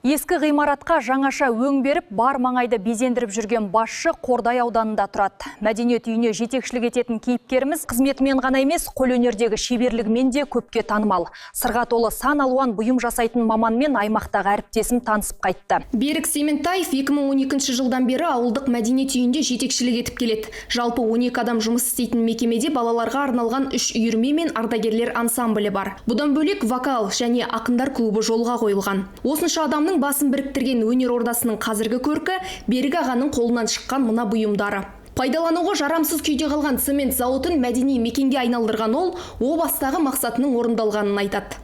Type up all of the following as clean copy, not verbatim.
Ескі ғимаратқа жаңаша өң беріп, бар маңайды безендіріп жүрген басшы Қордай ауданында тұрады. Мәдениет үйіне жетекшілік ететін кейіпкеріміз қызметімен ғана емес, қолөнердегі шеберлігімен де көпке танымал. Сырға толы сан алуан бұйым жасайтын маманмен аймақтағы әріптесім танысып қайтты. Берік Сементаев 2012 жылдан бері ауылдық мәдениет үйінде жетекшілік етіп келеді. Жалпы 12 адам жұмыс істейтін мекемеде балаларға арналған 3 үйірме мен ардагерлер ансамблі бар. Бұдан бөлек вокал және ақындар клубы жолға қойылған. Осынша адамның басын біріктірген өнер ордасының қазіргі көркі Берік ағаның қолынан шыққан мына бұйымдары. Пайдалануға жарамсыз күйде қалған цемент зауытын мәдени мекенге айналдырған ол бастағы мақсатының орындалғанын айтады.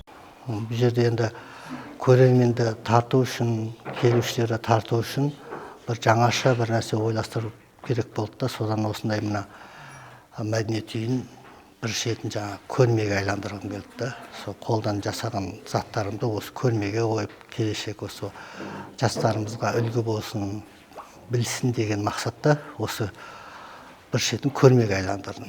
Бұл жерде енді көрерменді тарту үшін, келушілерді тарту үшін бір жаңаша бір нәрсе ойластыру керек болды да, содан осындай мына мәдениет үйін бір шетін жаңа көрмеге айналдырғым келді да. Сол қолдан жасаған заттарымды осы көрмеге қойып, келешек осы жастарымызға үлгі болсын, білсін деген мақсатта осы бір шетін көрмеге айналдырдым.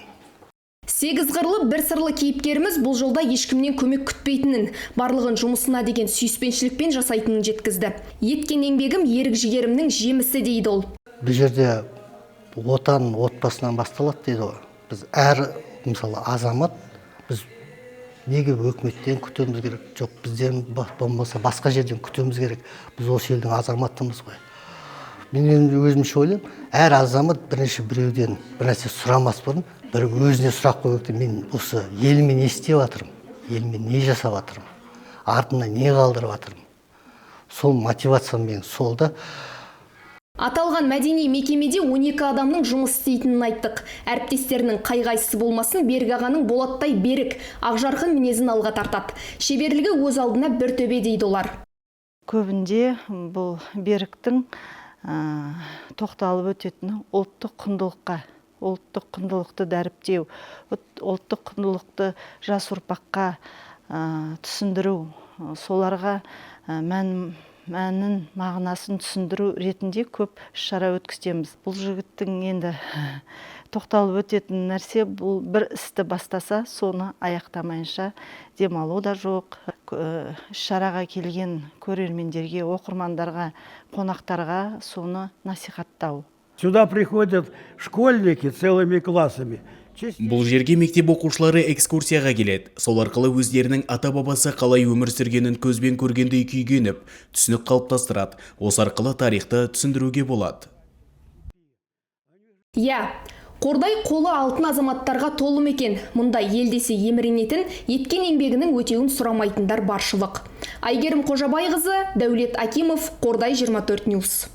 8 қырлы бір сырлы кейіпкеріміз бұл жолда ешкімнен көмек күтпейтінін, барлығын жұмысына деген сүйіспеншілікпен жасайтынын жеткізді. Еткен еңбегім ерік жігерімнің жемісі дейді ол. Бұл жерде отан отбасынан басталады дейді ғой. Біз әр мысалы азамат, біз неге өкіметтен күтуіміз керек? Жоқ, бізден болмаса басқа жерден күтуіміз керек. Біз осы елдің азаматымыз ғой. Мен өзімше ойлаймын, әр азамат бірінші біреуден бір нәрсе сұрамас бұрын, бір өзіне сұрақ қойып, мен осы еліме не істеп жатырмын? Еліме не жасап жатырмын? Артына не қалдырып жатырмын? Сол мотивациям сол да. Аталған мәдени мекемеде 12 адамның жұмыс істейтінін айттық. Әріптестерінің қай-қайсысы болмасын Берік ағаның болаттай берік, ақжарқын мінезін алға тартады. Шеберлігі өз алдына бір төбе дейді олар. Көбінде бұл Беріктің тоқталып өтетіні ұлттық құндылыққа, ұлттық құндылықты дәріптеу, ұлттық құндылықты жас ұрпаққа түсіндіру, соларға мәнін, мағынасын түсіндіру ретінде көп шара өткіземіз. Бұл жігіттің енді тоқталып өтетін нәрсе, бұл бір істі бастаса, соны аяқтамайынша демалу да жоқ. Шараға келген көрермендерге, оқырмандарға, қонақтарға соны насихаттау. Сюда приходят школьники целыми классами. Бұл жерге мектеп оқушылары экскурсияға келеді. Сол арқылы өздерінің ата-бабасы қалай өмір сүргенін көзбен көргендей күйгеніп, түсінік қалыптастырады. Осы арқылы тарихты түсіндіруге болады. Қордай қолы алтын азаматтарға толы мекен. Мұнда елдесе еміренетін, еткен еңбегінің өтеуін сұрамайтындар баршылық. Айгерім Қожабайқызы, Дәулет Акимов, Қордай 24 Ньюс.